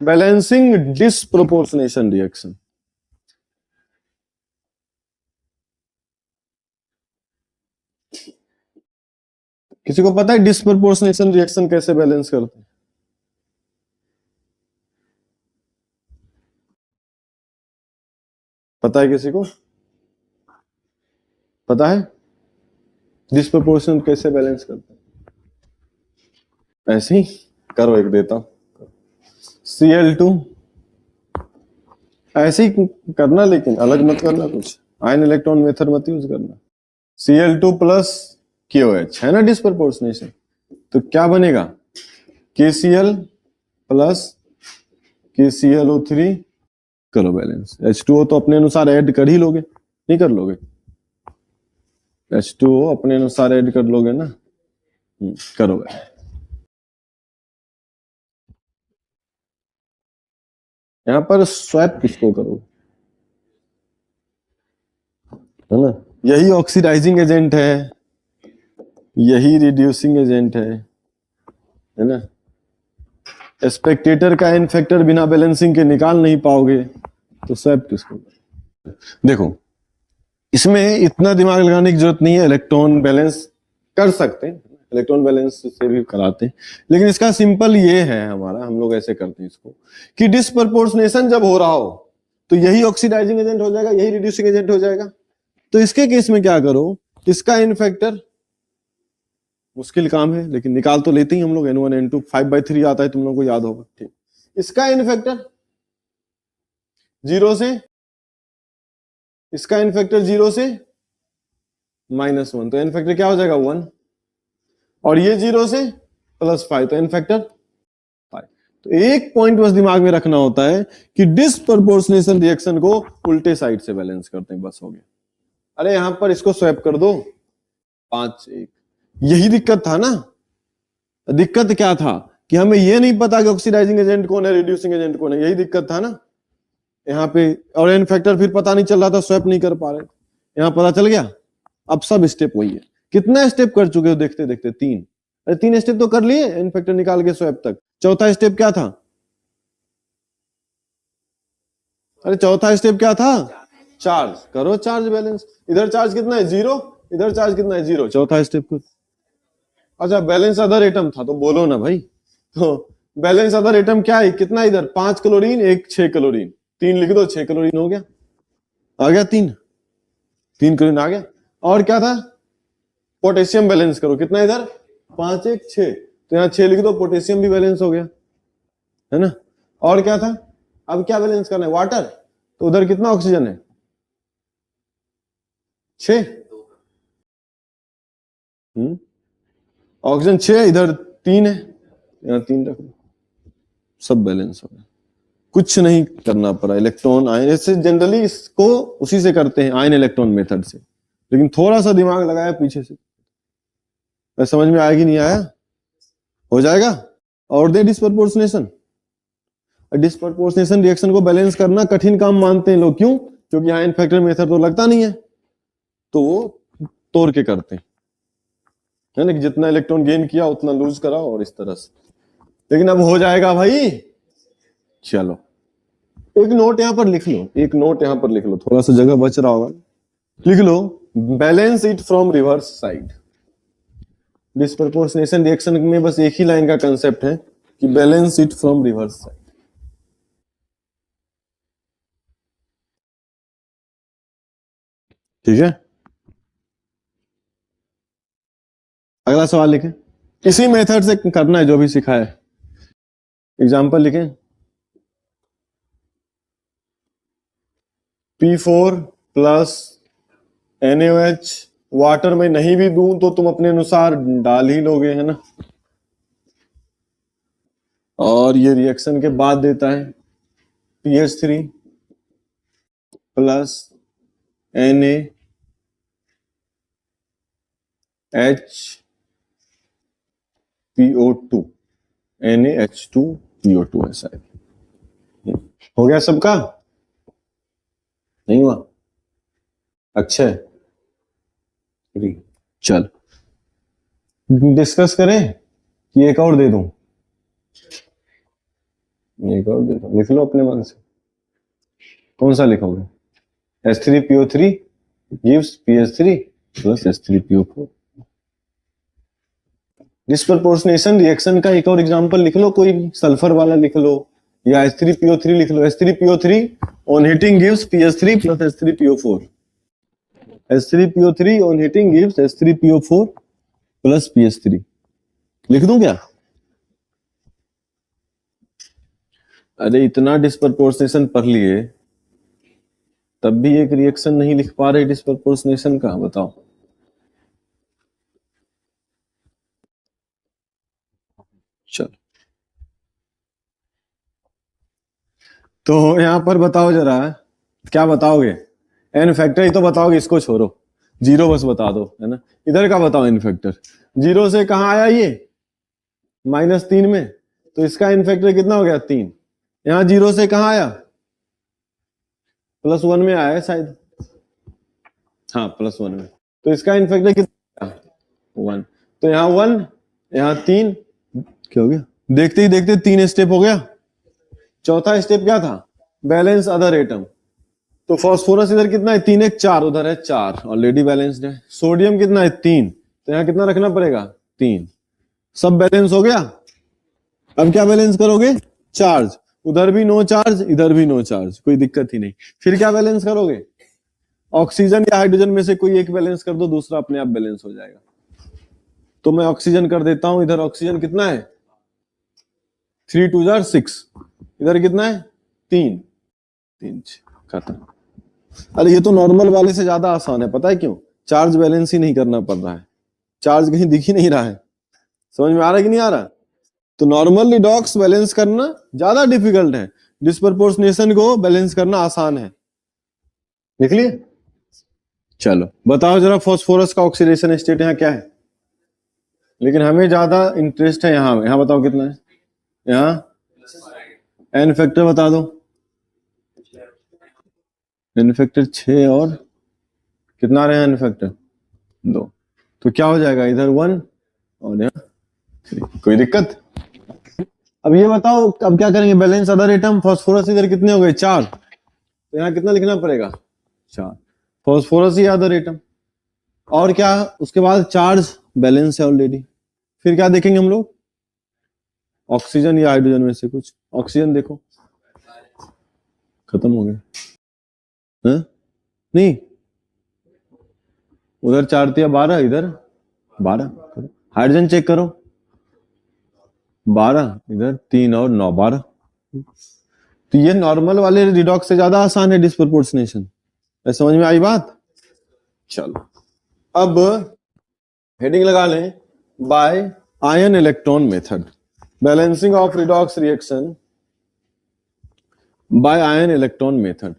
Balancing disproportionation reaction. किसी को पता है डिसप्रोपोर्शनेशन रिएक्शन कैसे बैलेंस करते हैं? पता है किसी को? पता है डिसप्रोपोर्शन कैसे बैलेंस करते हैं? ऐसे ही करो, एक देता हूं। Cl2 ऐसे ही करना, लेकिन अलग मत करना, कुछ आयन इलेक्ट्रॉन मेथड मत यूज करना। Cl2 प्लस KOH है ना डिसप्रोपोर्शनेशन, तो क्या बनेगा? KCl plus KClO3। करो बैलेंस। H2O तो अपने अनुसार ऐड कर ही लोगे, नहीं कर लोगे? H2O अपने अनुसार ऐड कर लोगे ना? करो बैलेंस। यहां पर स्वैप किसको करो, है ना? यही ऑक्सीडाइजिंग एजेंट है, यही रिड्यूसिंग एजेंट है ना? स्पेक्टेटर का एन फैक्टर बिना बैलेंसिंग के निकाल नहीं पाओगे, तो स्वैप किसको करो? देखो, इसमें इतना दिमाग लगाने की जरूरत नहीं है। इलेक्ट्रॉन बैलेंस कर सकते हैं, इलेक्ट्रॉन बैलेंस से भी कराते हैं, लेकिन इसका सिंपल ये है हमारा, हम लोग ऐसे करते हैं इसको कि डिसप्रपोर्शनेशन जब हो रहा हो तो यही ऑक्सीडाइजिंग एजेंट हो जाएगा, यही रिड्यूसिंग एजेंट हो जाएगा। तो इसके केस में क्या करो, इसका इन फैक्टर, मुश्किल काम है लेकिन निकाल तो लेते ही हम लोग, N1 N2 5/3 आता है, तुम लोगों को याद होगा। ठीक, इसका इन फैक्टर 0 से, इसका इन फैक्टर 0 से -1, तो इन फैक्टर क्या हो जाएगा 1, और ये 0 से +5, तो इन फैक्टर 5। तो एक पॉइंट बस दिमाग में रखना होता है कि डिसप्रपोर्शनेशन रिएक्शन को उल्टे साइड से बैलेंस करते हैं, बस हो गया। अरे यहां पर इसको स्वैप कर दो, 5-1। यही दिक्कत था ना। दिक्कत क्या था कि हमें ये नहीं पता कि ऑक्सीडाइजिंग एजेंट कौन है, रिड्यूसिंग एजेंट कौन है, यही दिक्कत था ना यहाँ पे। और एन फैक्टर फिर पता नहीं चल रहा था, स्वैप नहीं कर पा रहे, यहाँ पता चल गया। अब सब स्टेप वही है। कितना स्टेप कर चुके हो देखते देखते? 3। अरे 3 स्टेप तो कर लिए एन फैक्टर निकाल के स्वैप तक। चौथा स्टेप क्या था? अरे चौथा स्टेप क्या था? चार्ज करो, चार्ज बैलेंस। इधर चार्ज कितना है? 0, इधर चार्ज कितना है? 0। चौथा स्टेप को, अच्छा बैलेंस अदर एटम था तो बोलो ना भाई। तो बैलेंस अदर एटम क्या है? कितना इधर? 5 क्लोरीन, 1 6 क्लोरीन, 3 लिख दो, 6 क्लोरीन हो गया। आ गया 3 क्लोरीन आ गया। और क्या था? पोटेशियम बैलेंस करो, कितना इधर? 5 1 6, तो यहाँ 6 लिख दो, पोटेशियम भी बैलेंस हो गया, है ना? और क्या था? अब क्या बैलेंस करना है? वाटर, तो उधर कितना ऑक्सीजन है? 6। ऑक्सीजन 6, इधर 3 है, यहाँ 3 रख दो, सब बैलेंस हो गया। कुछ नहीं करना पड़ा। इलेक्ट्रॉन आयन, ऐसे जनरली इसको उसी से करते हैं, आयन इलेक्ट्रॉन मेथड से, लेकिन थोड़ा सा दिमाग लगाया पीछे से। समझ में आया कि नहीं आया? हो जाएगा। और दे डिसप्रपोर्शनेशन, डिसप्रपोर्शनेशन रिएक्शन को बैलेंस करना कठिन काम मानते हैं लोग। क्यों? क्योंकि आयन फैक्टर मेथड तो लगता नहीं है, तो वो तोड़ के करते हैं, है ना, कि जितना इलेक्ट्रॉन गेन किया उतना लूज करा, और इस तरह से। लेकिन अब हो जाएगा भाई। चलो एक नोट यहां पर लिख लो, एक नोट यहां पर लिख लो, थोड़ा सा जगह बच रहा होगा, लिख लो, balance it from reverse side. Disproportionation reaction में बस एक ही लाइन का कंसेप्ट है कि balance it from reverse side. ठीक है, अगला सवाल लिखें। इसी मेथड से करना है जो भी सिखाया है। एग्जाम्पल लिखें, P4 प्लस NaOH, वाटर में नहीं भी दूं तो तुम अपने अनुसार डाल ही लोगे, है ना? और ये रिएक्शन के बाद देता है PH3 plus NaH PO2, NaH2PO2 ऐसा है। हो गया सबका? नहीं हुआ? अच्छा, चल डिस्कस करें कि एक और दे दूं। एक और लिख लो अपने मन से, कौन सा लिखोगे? H3PO3 gives PS3 plus H3PO4। Disproportionation reaction का एक और एग्जांपल लिख लो, कोई भी सल्फर वाला लिख लो या H3PO3 लिख लो। H3PO3 on heating gives PS3 plus H3PO4। H3PO3 on heating gives H3PO4 plus PS3। लिख दूं क्या? अरे इतना डिस्प्रपोर्शनेशन पढ़ लिए तब भी एक रिएक्शन नहीं लिख पा रहे डिस्प्रपोर्शनेशन का, बताओ। चलो तो यहां पर बताओ जरा, क्या बताओगे? एन फैक्टर ही तो बताओगे, इसको छोड़ो, जीरो बस बता दो, है ना। इधर का बताओ एन फैक्टर। जीरो से कहां आया ये? -3 में, तो इसका एन फैक्टर कितना हो गया? 3। यहां जीरो से कहां आया? +1 में आया है शायद, हाँ +1 में, तो इसका एन फैक्टर कितना? 1। तो यहाँ 1, यहाँ 3, क्या हो गया? देखते ही देखते 3 स्टेप हो गया। चौथा स्टेप क्या था? Balance other atom. तो फास्फोरस इधर कितना है? 3 1 4, उधर है 4, ऑलरेडी बैलेंस्ड है। सोडियम कितना है? 3, तो यहाँ कितना रखना पड़ेगा? 3। सब बैलेंस हो गया। अब क्या बैलेंस करोगे? चार्ज। उधर भी नो चार्ज, इधर भी नो चार्ज, कोई दिक्कत ही नहीं। फिर क्या बैलेंस करोगे? ऑक्सीजन या हाइड्रोजन में से कोई एक बैलेंस कर दो, दूसरा अपने आप बैलेंस हो जाएगा। तो मैं ऑक्सीजन कर देता हूं। इधर ऑक्सीजन कितना है? 3 2 6। इधर कितना है? 3 3 खत्म। अरे ये तो नॉर्मल वाले से ज्यादा आसान है, पता है क्यों? चार्ज बैलेंस ही नहीं करना पड़ रहा है, चार्ज कहीं दिख ही नहीं रहा है। समझ में आ रहा है कि नहीं आ रहा? तो नॉर्मल रिडॉक्स बैलेंस करना ज्यादा डिफिकल्ट है, डिस्प्रपोर्शनेशन को बैलेंस करना आसान है। देख लिए? चलो बताओ जरा, फास्फोरस का ऑक्सीडेशन स्टेट यहाँ क्या है? लेकिन हमें ज्यादा इंटरेस्ट है यहाँ, यहाँ बताओ कितना है? यहाँ एन फैक्टर बता दो। एन फैक्टर 6 और कितना आ रहा है एन फैक्टर? 2। तो क्या हो जाएगा? इधर 1 और यहाँ 3। कोई दिक्कत? अब ये बताओ, अब क्या करेंगे? Balance other atom. फास्फोरस इधर कितने हो गए? 4, तो यहाँ कितना लिखना पड़ेगा? 4। फास्फोरस ही अदर एटम, और क्या उसके बाद? चार्ज बैलेंस है ऑलरेडी। फिर क्या देखेंगे हम लोग? ऑक्सीजन या हाइड्रोजन में से कुछ। ऑक्सीजन देखो, खत्म हो गया। है? नहीं, उधर 4 या 12, इधर 12। हाइड्रोजन चेक करो, 12, इधर 3 और 9 12। तो ये नॉर्मल वाले रिडॉक्स से ज्यादा आसान है डिस्प्रपोर्शनेशन। समझ में आई बात? चलो अब हेडिंग लगा लें, by ion electron method, balancing of redox reaction by ion electron method.